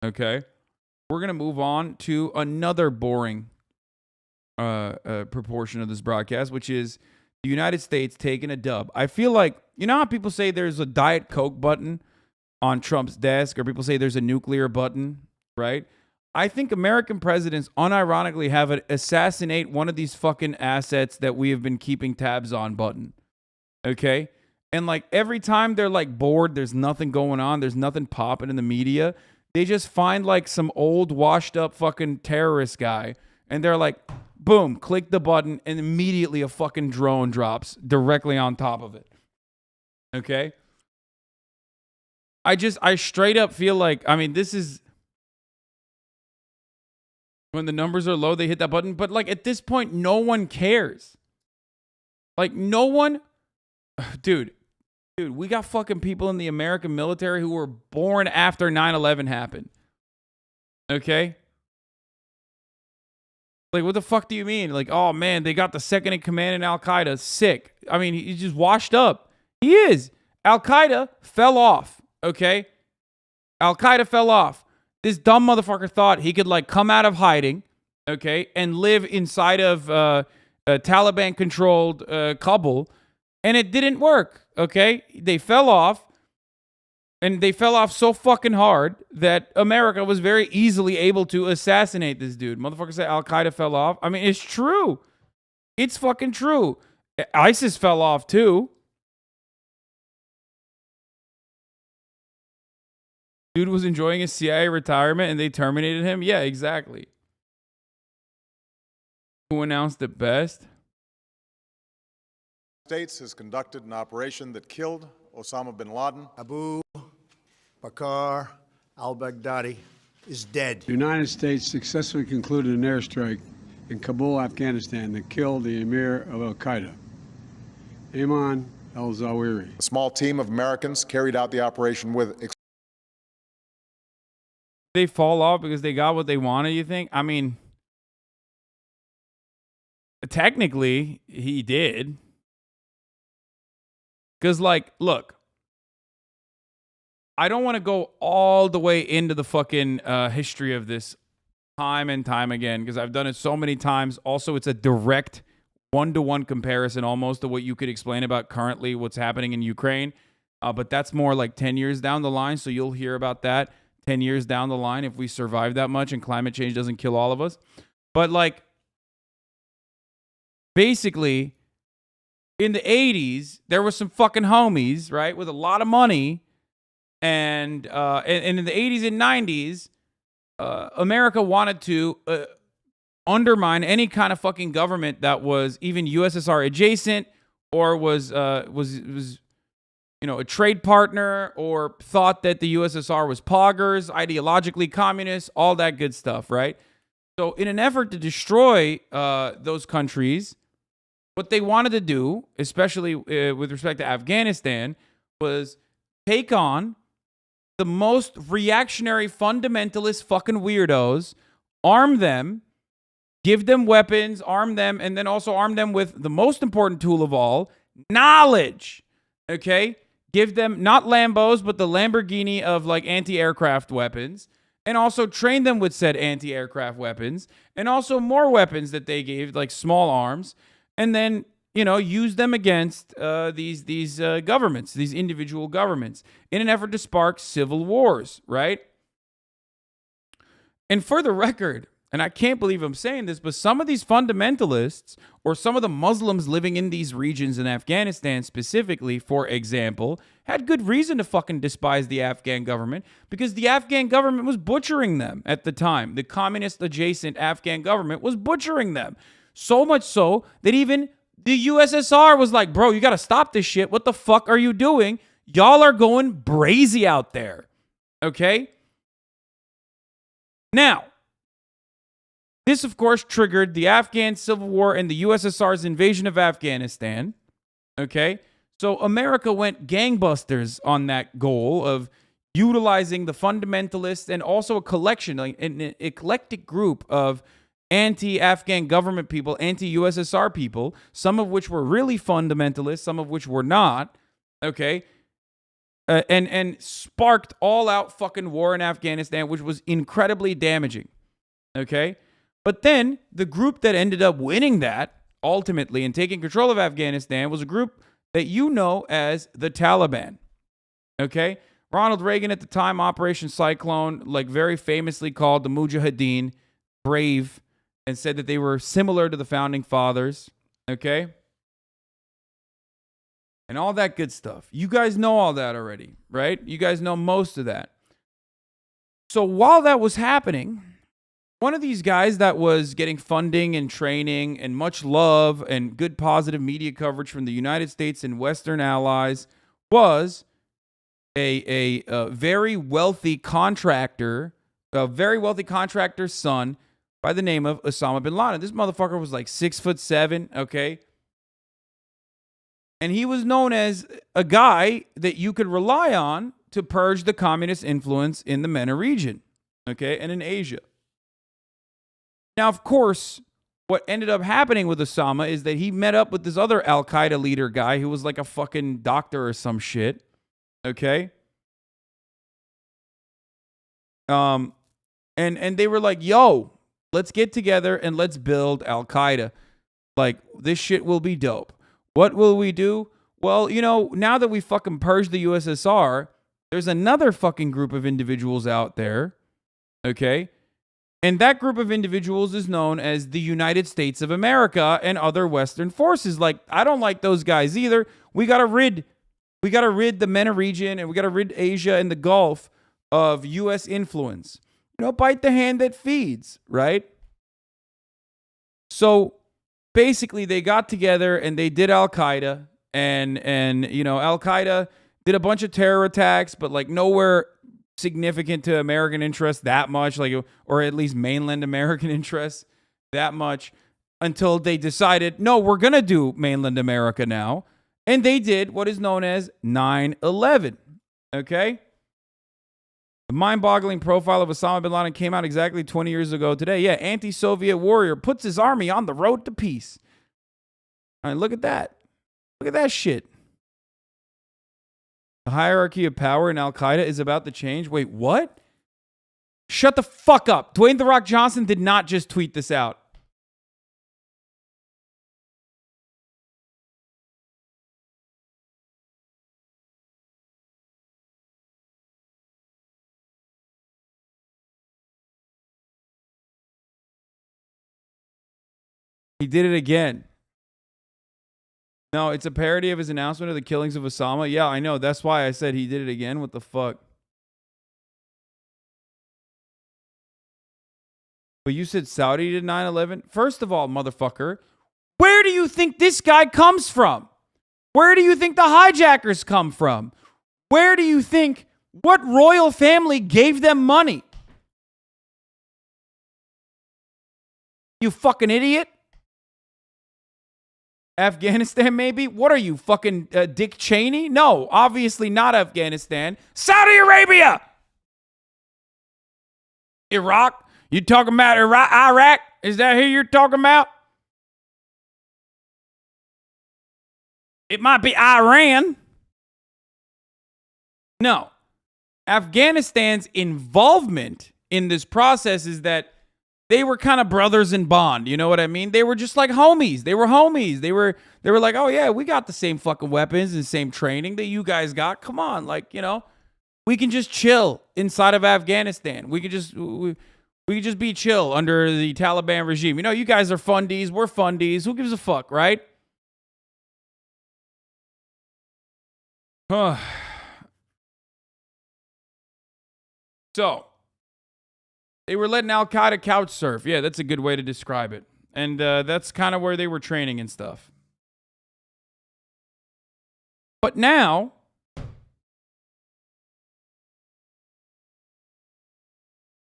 Okay? We're going to move on to another boring proportion of this broadcast, which is the United States taking a dub. I feel like, you know how people say there's a Diet Coke button on Trump's desk, or people say there's a nuclear button, right? I think American presidents unironically have an assassinate one of these fucking assets that we have been keeping tabs on button. Okay? And like every time they're like bored, there's nothing going on, there's nothing popping in the media, they just find like some old washed up fucking terrorist guy and they're like, boom, click the button, and immediately a fucking drone drops directly on top of it. Okay? I straight up feel like, I mean, this is when the numbers are low, they hit that button. But like at this point, no one cares. Like no one, dude, we got fucking people in the American military who were born after 9/11 happened. Okay? Like, what the fuck do you mean? Like, oh man, they got the second in command in al-Qaeda. Sick. I mean, he's just washed up. He is. Al-Qaeda fell off. Okay? Al-Qaeda fell off. This dumb motherfucker thought he could like come out of hiding, okay, and live inside of Taliban-controlled Kabul, and it didn't work, okay? They fell off, and they fell off so fucking hard that America was very easily able to assassinate this dude. Motherfucker said Al-Qaeda fell off. I mean, it's true. It's fucking true. ISIS fell off too. Dude was enjoying his CIA retirement and they terminated him? Yeah, exactly. Who announced it best? States has conducted an operation that killed Osama bin Laden. Abu Bakr al-Baghdadi is dead. The United States successfully concluded an airstrike in Kabul, Afghanistan that killed the emir of al-Qaeda, Ayman al-Zawahiri. A small team of Americans carried out the operation with... They fall off because they got what they wanted, you think? I mean, technically, he did. Because, like, look, I don't want to go all the way into the fucking history of this time and time again, because I've done it so many times. Also, it's a direct one-to-one comparison almost to what you could explain about currently what's happening in Ukraine. But that's more like 10 years down the line, so you'll hear about that 10 years down the line if we survive that much and climate change doesn't kill all of us. But, like, basically, in the 80s, there were some fucking homies, right, with a lot of money. And in the 80s and 90s, America wanted to undermine any kind of fucking government that was even USSR adjacent or was you know, a trade partner, or thought that the USSR was poggers, ideologically communist, all that good stuff, right? So in an effort to destroy those countries, what they wanted to do, especially with respect to Afghanistan, was take on the most reactionary, fundamentalist fucking weirdos, arm them, give them weapons, arm them, and then also arm them with the most important tool of all, knowledge, okay? Give them not Lambos, but the Lamborghini of like anti-aircraft weapons, and also train them with said anti-aircraft weapons, and also more weapons that they gave, like small arms, and then, you know, use them against these governments, these individual governments, in an effort to spark civil wars, right? And for the record, and I can't believe I'm saying this, but some of these fundamentalists, or some of the Muslims living in these regions in Afghanistan specifically, for example, had good reason to fucking despise the Afghan government, because the Afghan government was butchering them at the time. The communist-adjacent Afghan government was butchering them. So much so that even the USSR was like, bro, you got to stop this shit. What the fuck are you doing? Y'all are going brazy out there. Okay? Now, this, of course, triggered the Afghan Civil War and the USSR's invasion of Afghanistan. Okay? So America went gangbusters on that goal of utilizing the fundamentalists and also a collection, like an eclectic group of anti-Afghan government people, anti-USSR people, some of which were really fundamentalists, some of which were not, okay? and sparked all-out fucking war in Afghanistan, which was incredibly damaging. Okay? But then the group that ended up winning that ultimately and taking control of Afghanistan was a group that you know as the Taliban. Okay? Ronald Reagan at the time, Operation Cyclone, like very famously called the Mujahideen brave and said that they were similar to the founding fathers. Okay? And all that good stuff. You guys know all that already, right? You guys know most of that. So while that was happening, one of these guys that was getting funding and training and much love and good positive media coverage from the United States and Western allies was a very wealthy contractor, a very wealthy contractor's son by the name of Osama bin Laden. This motherfucker was like 6'7", okay? And he was known as a guy that you could rely on to purge the communist influence in the MENA region, okay, and in Asia. Now, of course, what ended up happening with Osama is that he met up with this other al-Qaeda leader guy who was like a fucking doctor or some shit, okay? And they were like, yo, let's get together and let's build al-Qaeda. Like, this shit will be dope. What will we do? Well, you know, now that we fucking purged the USSR, there's another fucking group of individuals out there, okay? And that group of individuals is known as the United States of America and other Western forces. Like, I don't like those guys either. We gotta rid the MENA region and we gotta rid Asia and the Gulf of U.S. influence. You know, bite the hand that feeds, right? So basically, they got together and they did al-Qaeda, and you know, al-Qaeda did a bunch of terror attacks, but like nowhere significant to American interests that much, like, or at least mainland American interests that much, until they decided, no, we're gonna do mainland America now, and they did what is known as 9/11. Okay. The mind-boggling profile of Osama bin Laden came out exactly 20 years ago today. Yeah, anti-Soviet warrior puts his army on the road to peace. All right, look at that. Look at that shit. The hierarchy of power in al-Qaeda is about to change. Wait, what? Shut the fuck up. Dwayne "The Rock" Johnson did not just tweet this out. He did it again. No, it's a parody of his announcement of the killings of Osama. Yeah, I know. That's why I said he did it again. What the fuck? But you said Saudi did 9/11? First of all, motherfucker, where do you think this guy comes from? Where do you think the hijackers come from? Where do you think, what royal family gave them money? You fucking idiot. Afghanistan, maybe? What are you, fucking Dick Cheney? No, obviously not Afghanistan. Saudi Arabia! Iraq? You talking about Iraq? Is that who you're talking about? It might be Iran. No. Afghanistan's involvement in this process is that they were kind of brothers in bond. You know what I mean? They were just like homies. They were homies. They were like, oh yeah, we got the same fucking weapons and same training that you guys got. Come on. Like, you know, we can just chill inside of Afghanistan. We could just be chill under the Taliban regime. You know, you guys are fundies. We're fundies. Who gives a fuck, right? So, they were letting al-Qaeda couch surf. Yeah, that's a good way to describe it. And that's kind of where they were training and stuff. But now,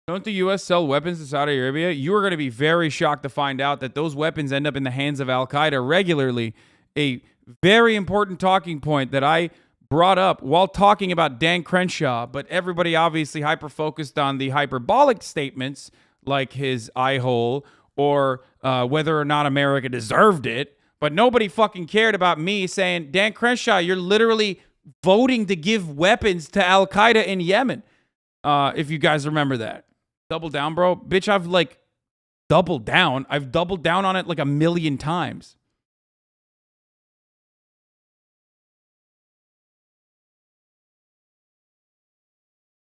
don't the U.S. sell weapons to Saudi Arabia? You are going to be very shocked to find out that those weapons end up in the hands of al-Qaeda regularly. A very important talking point that I brought up while talking about Dan Crenshaw, but everybody obviously hyper-focused on the hyperbolic statements like his eye hole or whether or not America deserved it, but nobody fucking cared about me saying, Dan Crenshaw, you're literally voting to give weapons to al-Qaeda in Yemen. If you guys remember that. Double down, bro. Bitch, I've like doubled down. I've doubled down on it like 1,000,000 times.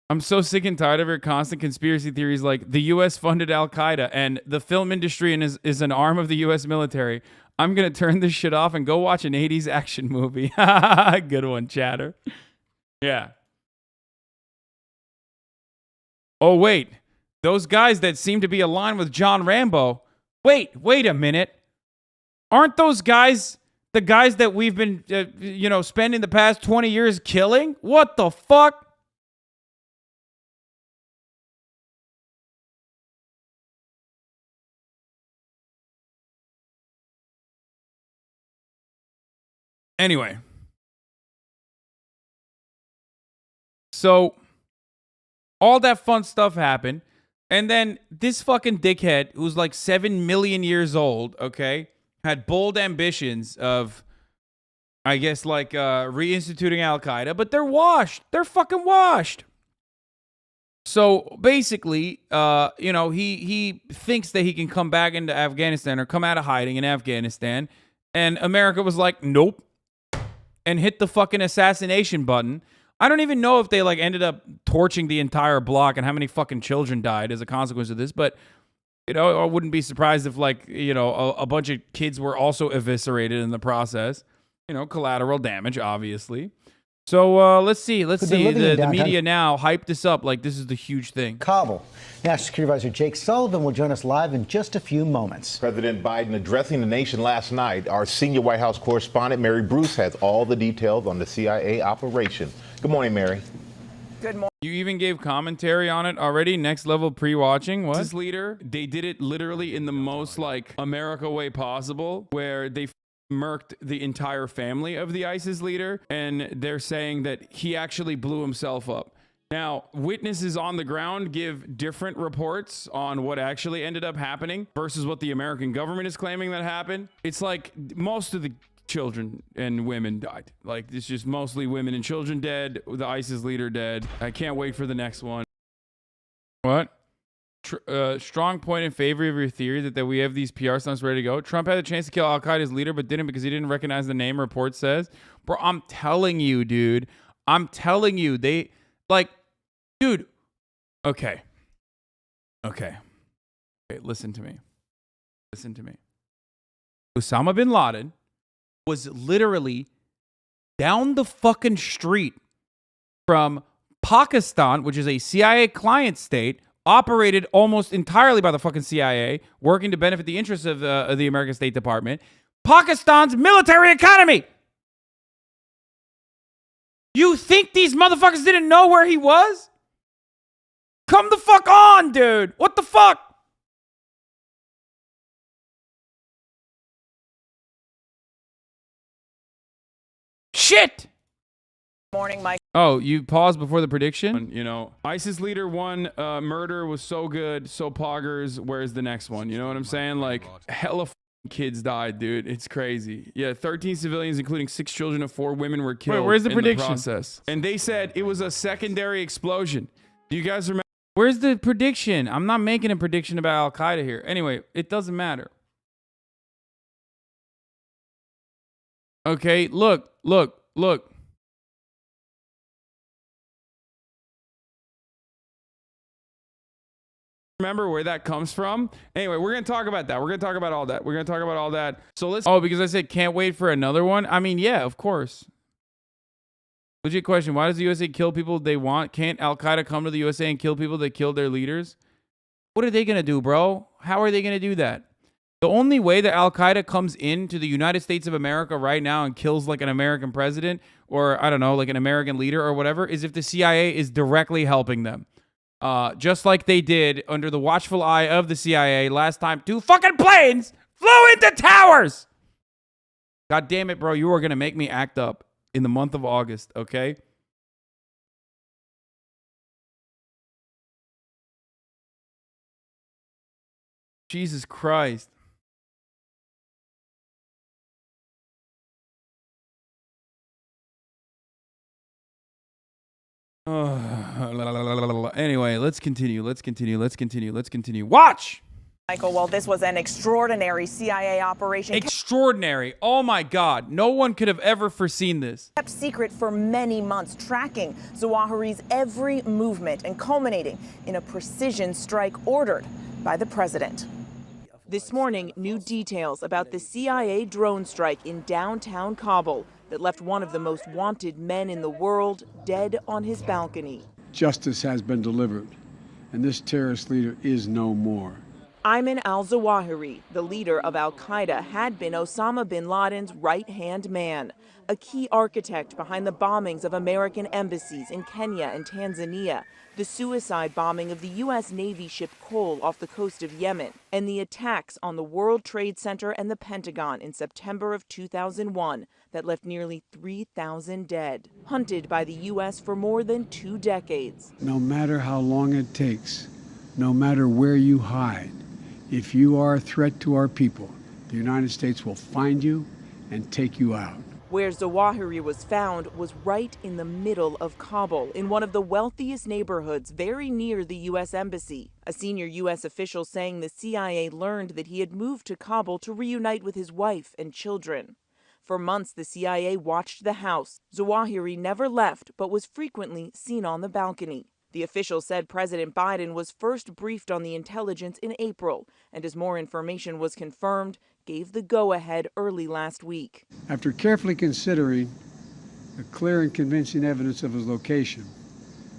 I'm so sick and tired of your constant conspiracy theories like the U.S. funded al-Qaeda and the film industry and is an arm of the U.S. military. I'm going to turn this shit off and go watch an 80s action movie. Good one, chatter. Yeah. Oh, wait. Those guys that seem to be aligned with John Rambo. Wait a minute. Aren't those guys the guys that we've been, spending the past 20 years killing? What the fuck? Anyway. So, all that fun stuff happened. And then this fucking dickhead, who's like 7 million years old, okay, had bold ambitions of, I guess, like reinstituting al-Qaeda, but they're washed. They're fucking washed. So basically, he thinks that he can come back into Afghanistan or come out of hiding in Afghanistan. And America was like, nope. And hit the fucking assassination button. I don't even know if they like ended up torching the entire block and how many fucking children died as a consequence of this. But, I wouldn't be surprised if like, a bunch of kids were also eviscerated in the process. Collateral damage, obviously. So let's see. The media now hyped this up like this is the huge thing. Kabul. National Security Advisor Jake Sullivan will join us live in just a few moments. President Biden addressing the nation last night. Our senior White House correspondent, Mary Bruce, has all the details on the CIA operation. Good morning, Mary. Good morning. You even gave commentary on it already. Next level pre-watching. What? This leader, they did it literally in the most like America way possible, where they murked the entire family of the ISIS leader, and they're saying that he actually blew himself up. Now, witnesses on the ground give different reports on what actually ended up happening versus what the American government is claiming that happened. It's like most of the children and women died. Like, it's just mostly women and children dead, the ISIS leader dead. I can't wait for the next one. What? Strong point in favor of your theory that we have these PR stunts ready to go. Trump had a chance to kill al-Qaeda's leader, but didn't because he didn't recognize the name, report says. Bro, I'm telling you, dude. I'm telling you. They, like, dude. Okay, listen to me. Osama bin Laden was literally down the fucking street from Pakistan, which is a CIA client state, operated almost entirely by the fucking CIA, working to benefit the interests of the American State Department. Pakistan's military economy. You think these motherfuckers didn't know where he was? Come the fuck on, dude. What the fuck? Shit. Morning, Mike. Oh, you paused before the prediction? ISIS leader one, murder was so good, so poggers, where's the next one? You know what I'm saying? Like, hella kids died, dude. It's crazy. Yeah, 13 civilians, including 6 children and 4 women were killed. Wait, where's the in prediction? The process. And they said it was a secondary explosion. Do you guys remember? Where's the prediction? I'm not making a prediction about al-Qaeda here. Anyway, it doesn't matter. Okay, look. Remember where that comes from? Anyway, we're going to talk about that. We're going to talk about all that. So let's... Oh, because I said can't wait for another one? I mean, yeah, of course. Legit question. Why does the USA kill people they want? Can't al-Qaeda come to the USA and kill people that killed their leaders? What are they going to do, bro? How are they going to do that? The only way that al-Qaeda comes into the United States of America right now and kills like an American president or, I don't know, like an American leader or whatever is if the CIA is directly helping them. Just like they did under the watchful eye of the CIA last time 2 fucking planes flew into towers. God damn it, bro. You are going to make me act up in the month of August, okay? Jesus Christ. Anyway, let's continue. Watch! Michael, well, this was an extraordinary CIA operation Extraordinary. Oh my God. No one could have ever foreseen this. kept secret for many months, tracking Zawahiri's every movement and culminating in a precision strike ordered by the president. This morning, new details about the CIA drone strike in downtown Kabul that left one of the most wanted men in the world dead on his balcony. Justice has been delivered, and this terrorist leader is no more. Ayman al-Zawahiri, the leader of al-Qaeda, had been Osama bin Laden's right-hand man, a key architect behind the bombings of American embassies in Kenya and Tanzania, the suicide bombing of the U.S. Navy ship Cole off the coast of Yemen, and the attacks on the World Trade Center and the Pentagon in September of 2001 that left nearly 3,000 dead, hunted by the U.S. for more than 2 decades. No matter how long it takes, no matter where you hide, if you are a threat to our people, the United States will find you and take you out. Where Zawahiri was found was right in the middle of Kabul, in one of the wealthiest neighborhoods very near the U.S. Embassy. A senior U.S. official saying the CIA learned that he had moved to Kabul to reunite with his wife and children. For months, the CIA watched the house. Zawahiri never left, but was frequently seen on the balcony. The official said President Biden was first briefed on the intelligence in April, and as more information was confirmed, gave the go-ahead early last week. After carefully considering the clear and convincing evidence of his location,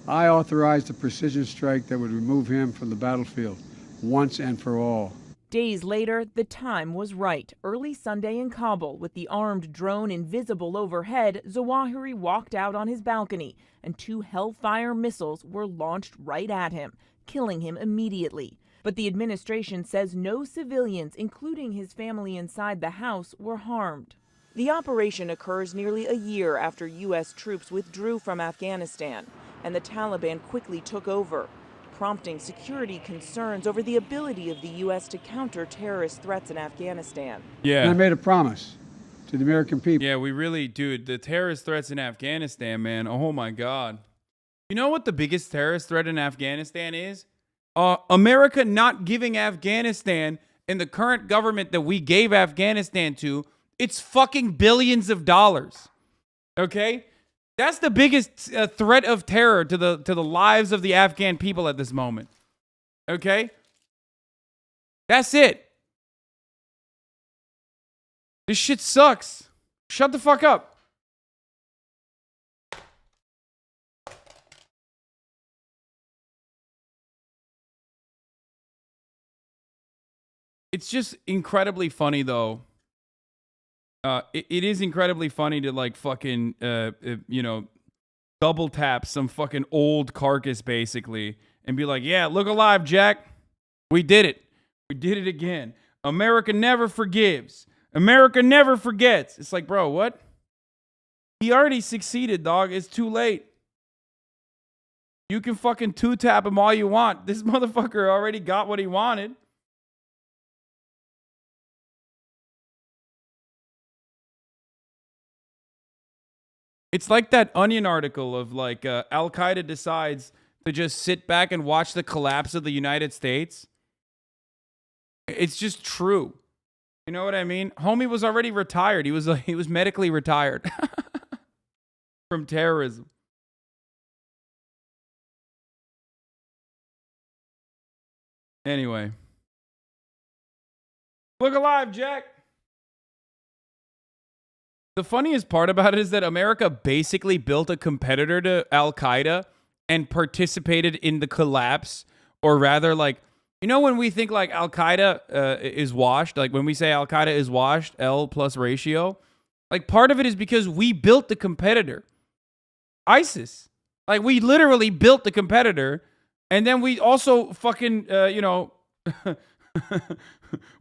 I authorized a precision strike that would remove him from the battlefield once and for all. Days later, the time was right. Early Sunday in Kabul, with the armed drone invisible overhead, Zawahiri walked out on his balcony, and 2 Hellfire missiles were launched right at him, killing him immediately. But the administration says no civilians, including his family inside the house, were harmed. The operation occurs nearly a year after U.S. troops withdrew from Afghanistan, and the Taliban quickly took over, prompting security concerns over the ability of the U.S. to counter terrorist threats in Afghanistan. Yeah. And I made a promise to the American people. Yeah, we really, dude, the terrorist threats in Afghanistan, man. Oh my God. You know what the biggest terrorist threat in Afghanistan is? America not giving Afghanistan and the current government that we gave Afghanistan to, it's fucking billions of dollars. Okay? That's the biggest threat of terror to the lives of the Afghan people at this moment. Okay? That's it. This shit sucks. Shut the fuck up. It's just incredibly funny, though. It is incredibly funny to, like, fucking, double tap some fucking old carcass, basically, and be like, yeah, look alive, Jack. We did it. We did it again. America never forgives. America never forgets. It's like, bro, what? He already succeeded, dog. It's too late. You can fucking two-tap him all you want. This motherfucker already got what he wanted. It's like that Onion article of, like, al-Qaeda decides to just sit back and watch the collapse of the United States. It's just true. You know what I mean? Homie was already retired. He was medically retired from terrorism. Anyway. Look alive, Jack. The funniest part about it is that America basically built a competitor to al-Qaeda and participated in the collapse, or rather, like, you know, when we think like al-Qaeda is washed, like when we say al-Qaeda is washed, L plus ratio, like part of it is because we built the competitor, ISIS. Like we literally built the competitor, and then we also fucking,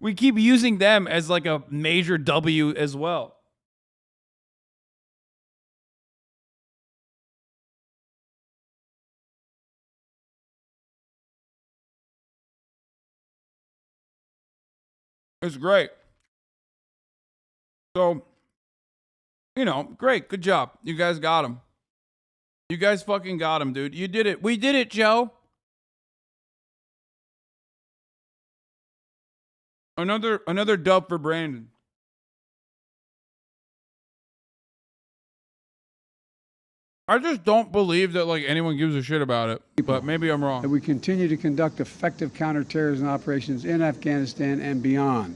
we keep using them as like a major W as well. It's great. So, great. Good job. You guys got him. You guys fucking got him, dude. You did it. We did it, Joe. Another dub for Brandon. I just don't believe that like anyone gives a shit about it, but maybe I'm wrong. That we continue to conduct effective counterterrorism operations in Afghanistan and beyond.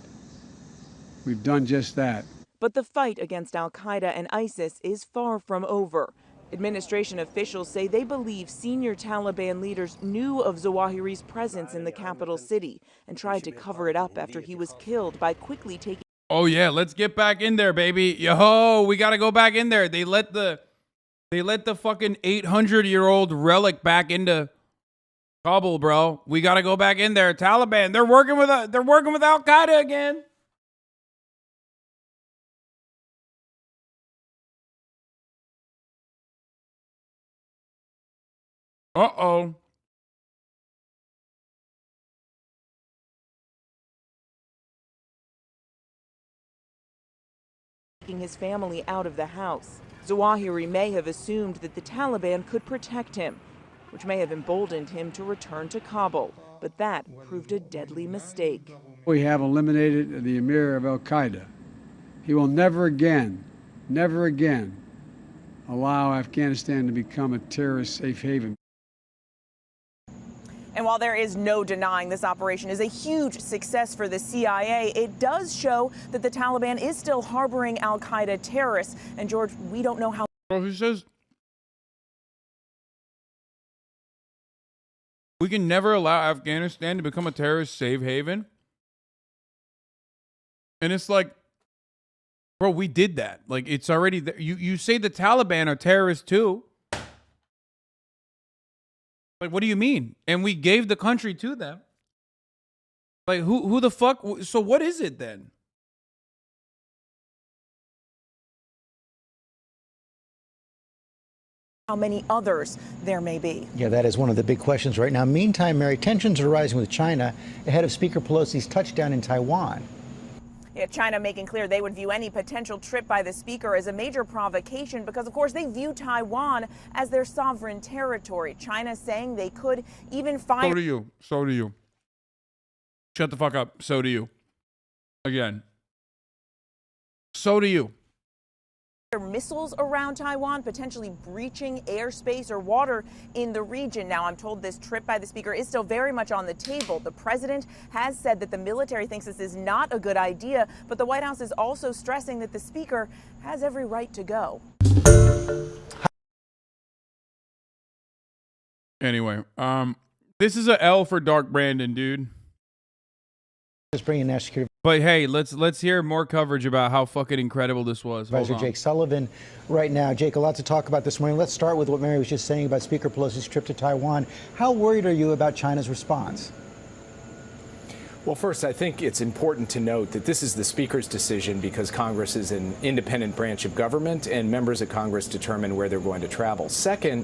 We've done just that. But the fight against al-Qaeda and ISIS is far from over. Administration officials say they believe senior Taliban leaders knew of Zawahiri's presence in the capital city and tried to cover it up after he was killed by quickly taking... Oh yeah, let's get back in there, baby. Yo, we gotta go back in there. They let the fucking 800-year-old relic back into Kabul, bro. We gotta go back in there. Taliban, they're working with al-Qaeda again. Uh-oh. Taking his family out of the house. Zawahiri may have assumed that the Taliban could protect him, which may have emboldened him to return to Kabul, but that proved a deadly mistake. We have eliminated the emir of al-Qaeda. He will never again allow Afghanistan to become a terrorist safe haven. And while there is no denying this operation is a huge success for the CIA, it does show that the Taliban is still harboring al-Qaeda terrorists. And George, we don't know how... Bro, he says we can never allow Afghanistan to become a terrorist safe haven. And it's like, bro, we did that. Like, it's already there. You say the Taliban are terrorists too. Like, what do you mean? And we gave the country to them. Like, who the fuck? So what is it then? How many others there may be. Yeah, that is one of the big questions right now. Meantime, Mary, tensions are rising with China ahead of Speaker Pelosi's touchdown in Taiwan. Yeah, China making clear they would view any potential trip by the speaker as a major provocation because, of course, they view Taiwan as their sovereign territory. China saying they could even fire... So do you. So do you. Shut the fuck up. So do you. Again. So do you. Missiles around Taiwan, potentially breaching airspace or water in the region. Now, I'm told this trip by the speaker is still very much on the table. The president has said that the military thinks this is not a good idea, but the White House is also stressing that the speaker has every right to go. Anyway, this is a L for Dark Brandon, dude. Just bringing national security. But hey, let's hear more coverage about how fucking incredible this was. Advisor Jake Sullivan right now. Jake, a lot to talk about this morning. Let's start with what Mary was just saying about Speaker Pelosi's trip to Taiwan. How worried are you about China's response? Well, first, I think it's important to note that this is the Speaker's decision because Congress is an independent branch of government and members of Congress determine where they're going to travel. Second,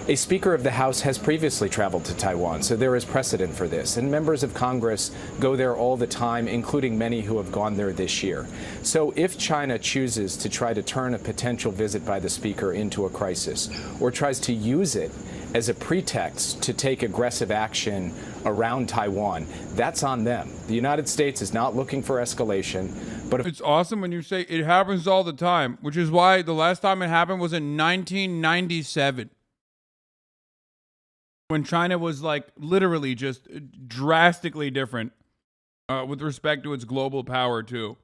a Speaker of the House has previously traveled to Taiwan, so there is precedent for this. And members of Congress go there all the time, including many who have gone there this year. So if China chooses to try to turn a potential visit by the Speaker into a crisis or tries to use it as a pretext to take aggressive action around Taiwan, that's on them. The United States is not looking for escalation, but it's awesome when you say it happens all the time, which is why the last time it happened was in 1997. When China was like literally just drastically different with respect to its global power too.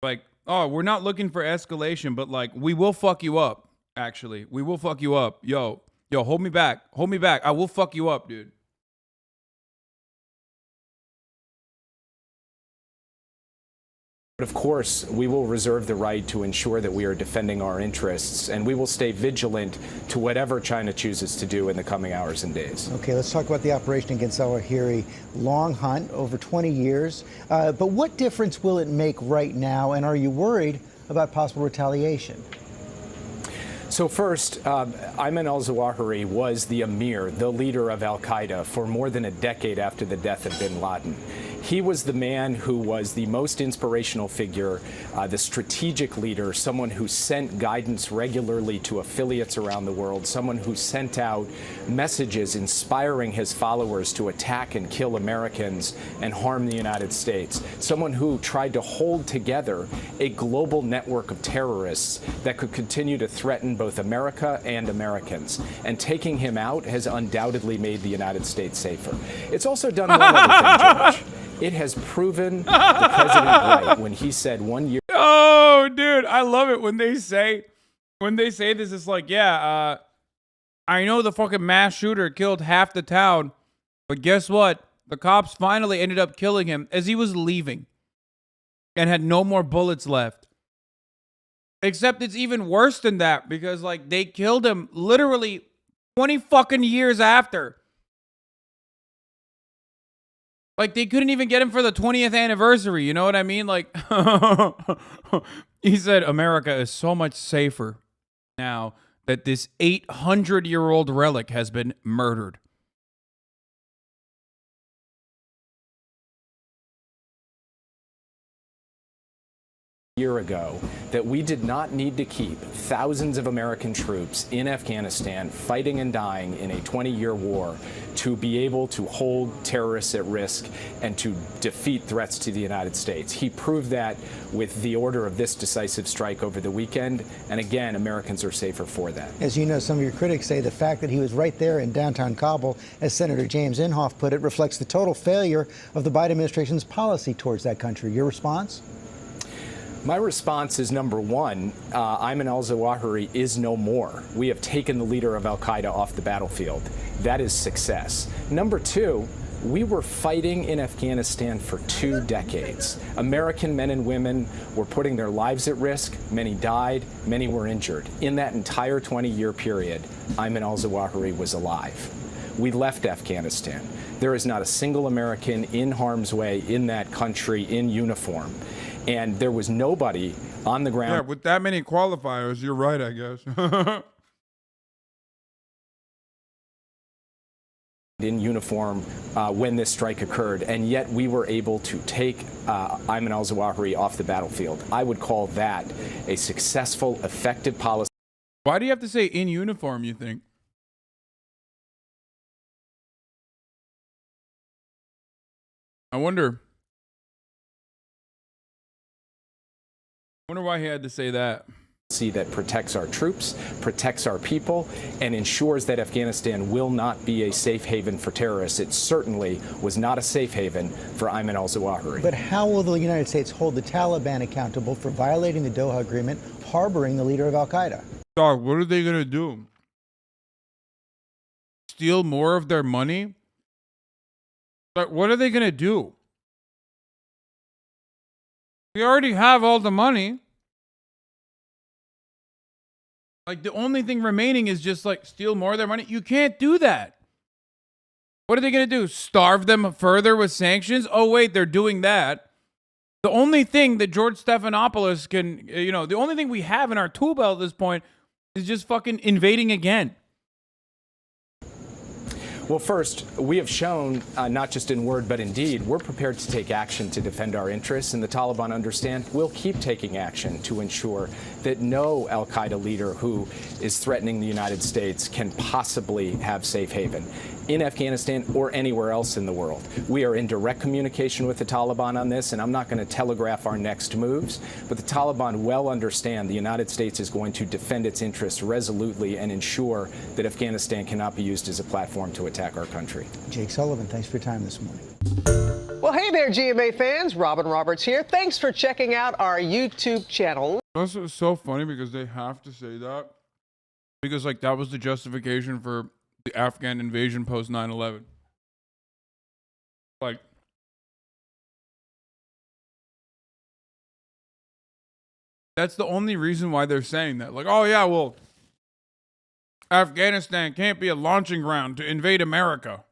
Like, oh, we're not looking for escalation, but like we will fuck you up. Actually, we will fuck you up. Yo, hold me back. Hold me back. I will fuck you up, dude. But of course, we will reserve the right to ensure that we are defending our interests, and we will stay vigilant to whatever China chooses to do in the coming hours and days. Okay, let's talk about the operation against al-Zawahiri. Long hunt, over 20 years. But what difference will it make right now, and are you worried about possible retaliation? So first, Ayman al-Zawahiri was the emir, the leader of al-Qaeda, for more than a decade after the death of bin Laden. He was the man who was the most inspirational figure, the strategic leader, someone who sent guidance regularly to affiliates around the world, someone who sent out messages inspiring his followers to attack and kill Americans and harm the United States, someone who tried to hold together a global network of terrorists that could continue to threaten both America and Americans. And taking him out has undoubtedly made the United States safer. It's also done one other thing, George. It has proven the president right when he said 1 year. Oh, dude, I love it when they say this. It's like, yeah, I know the fucking mass shooter killed half the town, but guess what? The cops finally ended up killing him as he was leaving and had no more bullets left. Except it's even worse than that because, like, they killed him literally 20 fucking years after. Like, they couldn't even get him for the 20th anniversary. You know what I mean? Like, he said, America is so much safer now that this 800-year-old relic has been murdered. Year ago that we did not need to keep thousands of American troops in Afghanistan fighting and dying in a 20-year war to be able to hold terrorists at risk and to defeat threats to the United States. He proved that with the order of this decisive strike over the weekend, and again, Americans are safer for that. As you know, some of your critics say the fact that he was right there in downtown Kabul, as Senator James Inhofe put it, reflects the total failure of the Biden administration's policy towards that country. Your response? My response is, number one, Ayman al-Zawahiri is no more. We have taken the leader of al-Qaeda off the battlefield. That is success. Number two, we were fighting in Afghanistan for 2 decades. American men and women were putting their lives at risk. Many died. Many were injured. In that entire 20-year period, Ayman al-Zawahiri was alive. We left Afghanistan. There is not a single American in harm's way in that country in uniform. And there was nobody on the ground. Yeah, with that many qualifiers, you're right, I guess. In uniform when this strike occurred, and yet we were able to take Ayman al-Zawahiri off the battlefield. I would call that a successful, effective policy. Why do you have to say in uniform, you think? I wonder why he had to say that. That protects our troops, protects our people, and ensures that Afghanistan will not be a safe haven for terrorists. It certainly was not a safe haven for Ayman al-Zawahiri. But how will the United States hold the Taliban accountable for violating the Doha Agreement, harboring the leader of al-Qaeda? Dog, what are they going to do? Steal more of their money? Like, what are they going to do? We already have all the money. Like, the only thing remaining is just, like, steal more of their money. You can't do that. What are they going to do? Starve them further with sanctions? Oh, wait, they're doing that. The only thing that George Stephanopoulos can, the only thing we have in our tool belt at this point is just fucking invading again. Well, first, we have shown, not just in word but in deed, we're prepared to take action to defend our interests, and the Taliban understand we'll keep taking action to ensure that no al-Qaeda leader who is threatening the United States can possibly have safe haven in Afghanistan or anywhere else in the world. We are in direct communication with the Taliban on this, and I'm not going to telegraph our next moves, but the Taliban well understand the United States is going to defend its interests resolutely and ensure that Afghanistan cannot be used as a platform to attack our country. Jake Sullivan, thanks for your time this morning. Well, hey there, GMA fans. Robin Roberts here. Thanks for checking out our YouTube channel. That's so funny because they have to say that. Because, like, that was the justification for the Afghan invasion post 9/11. Like, that's the only reason why they're saying that. Like, oh yeah, well, Afghanistan can't be a launching ground to invade America.